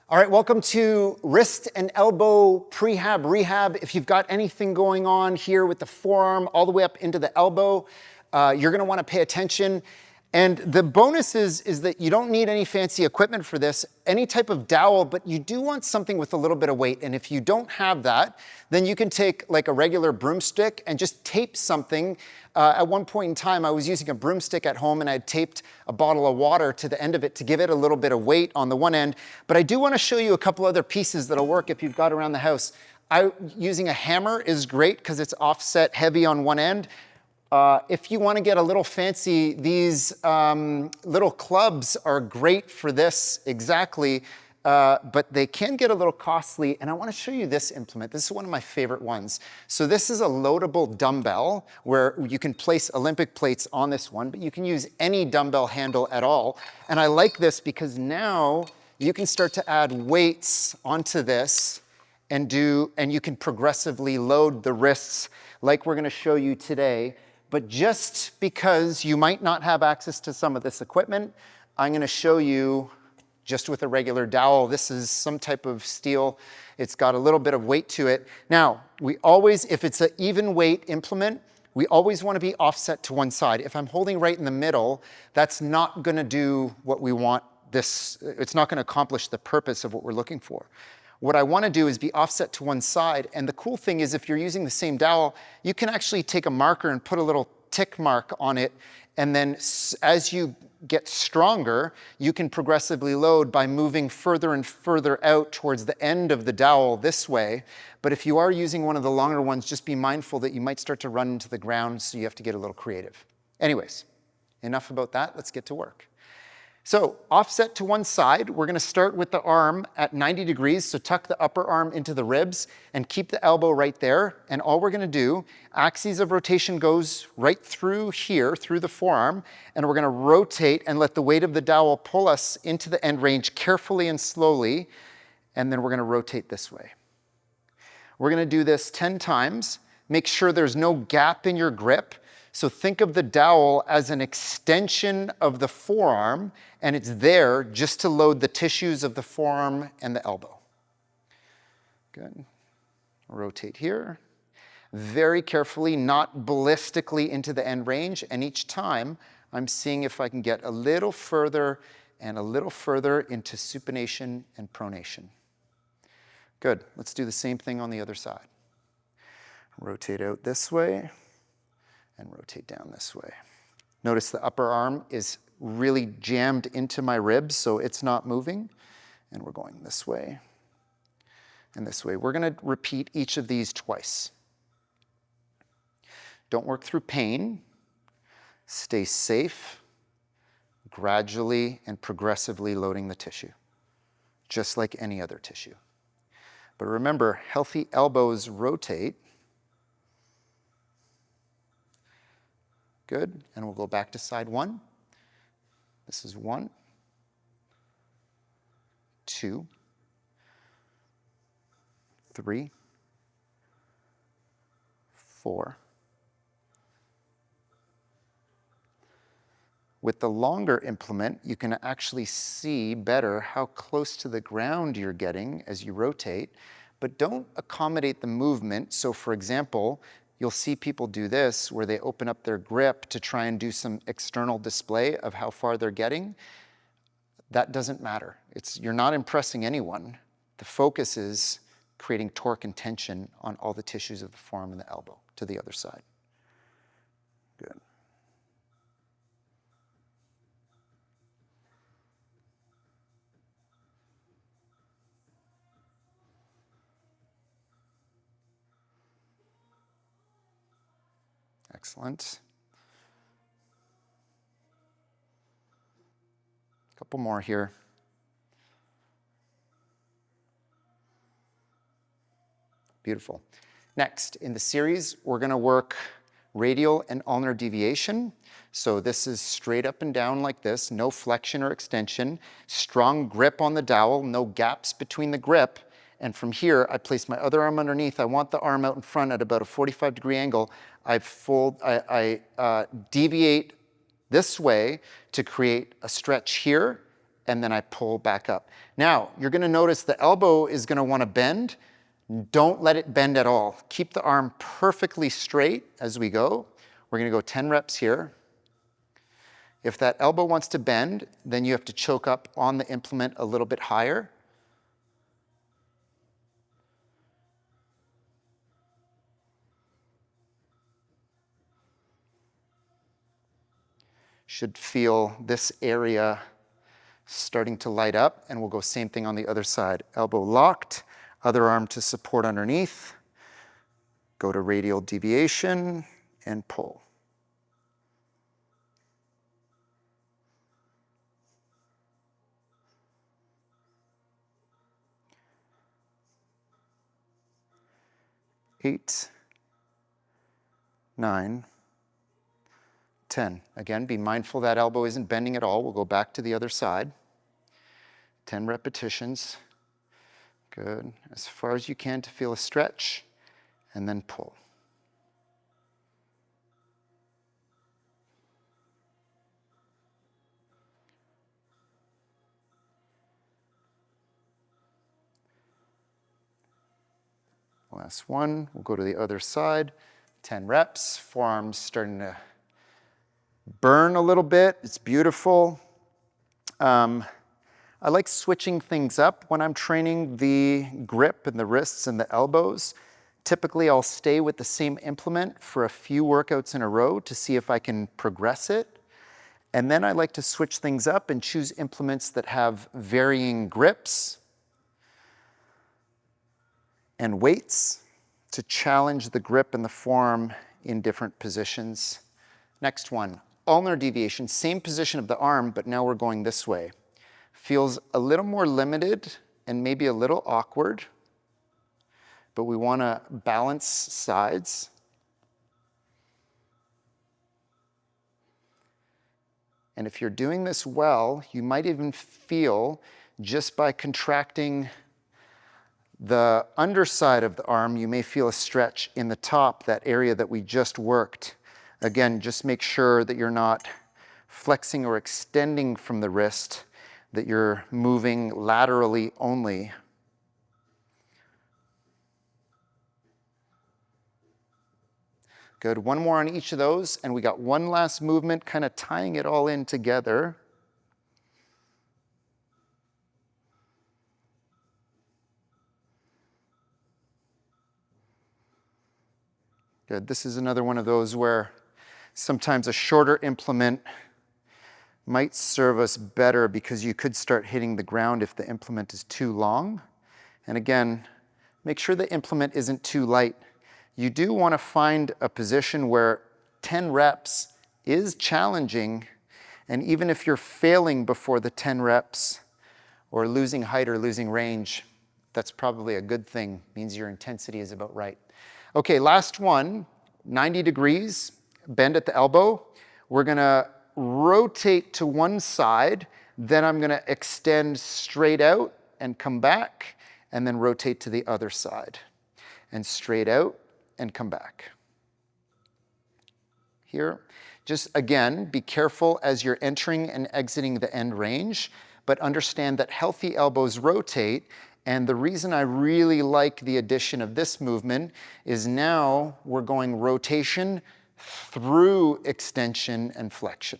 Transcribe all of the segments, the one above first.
All right, welcome to wrist and elbow prehab rehab. If you've got anything going on here with the forearm all the way up into the elbow, you're gonna wanna pay attention. And the bonus is that you don't need any fancy equipment for this, any type of dowel, but you do want something with a little bit of weight. And if you don't have that, then you can take like a regular broomstick and just tape something. At one point in time, I was using a broomstick at home and I taped a bottle of water to the end of it to give it a little bit of weight on the one end. But I do want to show you a couple other pieces that'll work if you've got around the house. Using a hammer is great because it's offset heavy on one end. If you want to get a little fancy, these little clubs are great for this exactly, but they can get a little costly. And I want to show you this implement. This is one of my favorite ones. So this is a loadable dumbbell where you can place Olympic plates on this one, but you can use any dumbbell handle at all. And I like this because now you can start to add weights onto this and you can progressively load the wrists like we're going to show you today. But just because you might not have access to some of this equipment, I'm going to show you just with a regular dowel. This is some type of steel. It's got a little bit of weight to it. Now, we always, if it's an even weight implement, we always want to be offset to one side. If I'm holding right in the middle, that's not going to do what we want it's not going to accomplish the purpose of what we're looking for. What I want to do is be offset to one side. And the cool thing is if you're using the same dowel, you can actually take a marker and put a little tick mark on it. And then as you get stronger, you can progressively load by moving further and further out towards the end of the dowel this way. But if you are using one of the longer ones, just be mindful that you might start to run into the ground, so you have to get a little creative. Anyways, enough about that. Let's get to work. So offset to one side, we're going to start with the arm at 90 degrees. So tuck the upper arm into the ribs and keep the elbow right there. And all we're going to do, axis of rotation goes right through here, through the forearm. And we're going to rotate and let the weight of the dowel pull us into the end range carefully and slowly. And then we're going to rotate this way. We're going to do this 10 times. Make sure there's no gap in your grip. So think of the dowel as an extension of the forearm, and it's there just to load the tissues of the forearm and the elbow. Good. Rotate here. Very carefully, not ballistically into the end range, and each time I'm seeing if I can get a little further and a little further into supination and pronation. Good. Let's do the same thing on the other side. Rotate out this way. And rotate down this way. Notice the upper arm is really jammed into my ribs, so it's not moving. And we're going this way and this way. We're going to repeat each of these twice. Don't work through pain. Stay safe, gradually and progressively loading the tissue, just like any other tissue. But remember, healthy elbows rotate. Good, and we'll go back to side one. This is 1, 2, 3, 4. With the longer implement, you can actually see better how close to the ground you're getting as you rotate, but don't accommodate the movement. So for example, you'll see people do this where they open up their grip to try and do some external display of how far they're getting. That doesn't matter. You're not impressing anyone. The focus is creating torque and tension on all the tissues of the forearm and the elbow to the other side. Good. Excellent. A couple more here. Beautiful. Next, in the series, we're going to work radial and ulnar deviation. So this is straight up and down like this, no flexion or extension, strong grip on the dowel, no gaps between the grip. And from here, I place my other arm underneath. I want the arm out in front at about a 45-degree angle. I deviate this way to create a stretch here and then I pull back up. Now, you're gonna notice the elbow is gonna wanna bend. Don't let it bend at all. Keep the arm perfectly straight as we go. We're gonna go 10 reps here. If that elbow wants to bend, then you have to choke up on the implement a little bit higher. Should feel this area starting to light up, and we'll go same thing on the other side. Elbow locked, other arm to support underneath. Go to radial deviation and pull. Eight, 9, 10. Again, be mindful that elbow isn't bending at all. We'll go back to the other side. 10 repetitions. Good. As far as you can to feel a stretch, and then pull. Last one. We'll go to the other side. 10 reps. Forearms starting to burn a little bit. It's beautiful. I like switching things up when I'm training the grip and the wrists and the elbows. Typically, I'll stay with the same implement for a few workouts in a row to see if I can progress it. And then I like to switch things up and choose implements that have varying grips and weights to challenge the grip and the forearm in different positions. Next one, ulnar deviation, same position of the arm, but now we're going this way. Feels a little more limited and maybe a little awkward, but we want to balance sides. And if you're doing this well, you might even feel, just by contracting the underside of the arm, you may feel a stretch in the top, that area that we just worked. Again, just make sure that you're not flexing or extending from the wrist, that you're moving laterally only. Good, one more on each of those, and we got one last movement, kind of tying it all in together. Good, this is another one of those where sometimes a shorter implement might serve us better because you could start hitting the ground if the implement is too long. And again, make sure the implement isn't too light. You do want to find a position where 10 reps is challenging, and even if you're failing before the 10 reps or losing height or losing range, that's probably a good thing. Means your intensity is about right. Okay, last one, 90 degrees, bend at the elbow. We're gonna rotate to one side, then I'm gonna extend straight out and come back, and then rotate to the other side. And straight out and come back. Here, just again, be careful as you're entering and exiting the end range, but understand that healthy elbows rotate. And the reason I really like the addition of this movement is now we're going rotation through extension and flexion.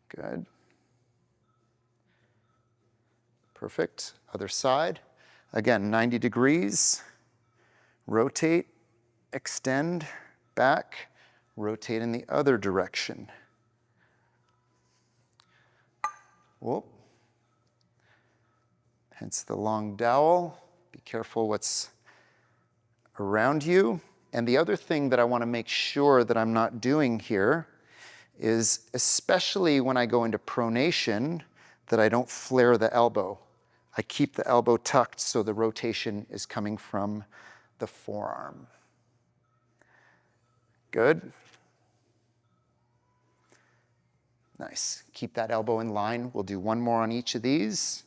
Good. Perfect. Other side. Again, 90 degrees. Rotate, extend, back, rotate in the other direction. Whoop. Hence the long dowel. Be careful what's around you. And the other thing that I want to make sure that I'm not doing here is, especially when I go into pronation, that I don't flare the elbow. I keep the elbow tucked so the rotation is coming from the forearm. Good. Nice. Keep that elbow in line. We'll do one more on each of these.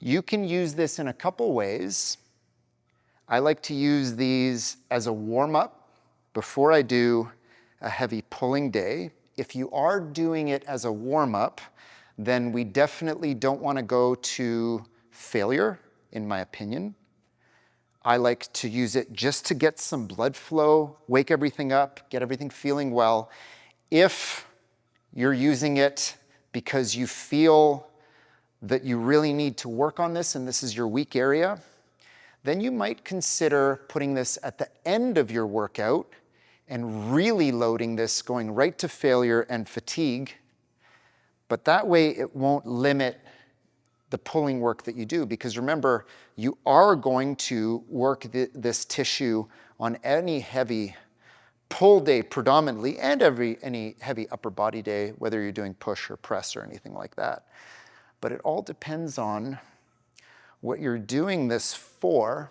You can use this in a couple ways. I like to use these as a warm-up before I do a heavy pulling day. if you are doing it as a warm-up, then we definitely don't want to go to failure, in my opinion. I like to use it just to get some blood flow, wake everything up, get everything feeling well. If you're using it because you feel that you really need to work on this and this is your weak area, then you might consider putting this at the end of your workout and really loading this, going right to failure and fatigue. But that way it won't limit the pulling work that you do, because remember, you are going to work this tissue on any heavy pull day predominantly, and any heavy upper body day, whether you're doing push or press or anything like that. But it all depends on what you're doing this for.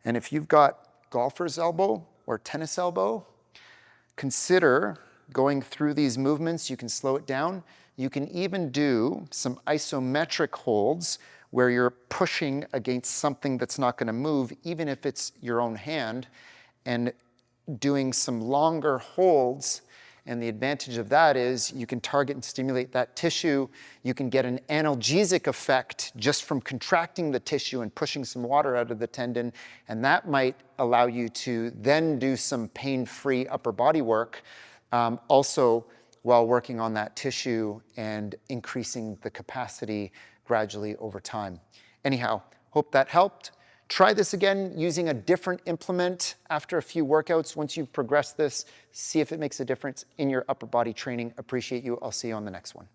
And if you've got golfer's elbow or tennis elbow, consider going through these movements. You can slow it down. You can even do some isometric holds where you're pushing against something that's not going to move, even if it's your own hand, and doing some longer holds. And the advantage of that is you can target and stimulate that tissue. You can get an analgesic effect just from contracting the tissue and pushing some water out of the tendon. And that might allow you to then do some pain-free upper body work, also while working on that tissue and increasing the capacity gradually over time. Anyhow, hope that helped. Try this again using a different implement after a few workouts. Once you've progressed this, see if it makes a difference in your upper body training. Appreciate you. I'll see you on the next one.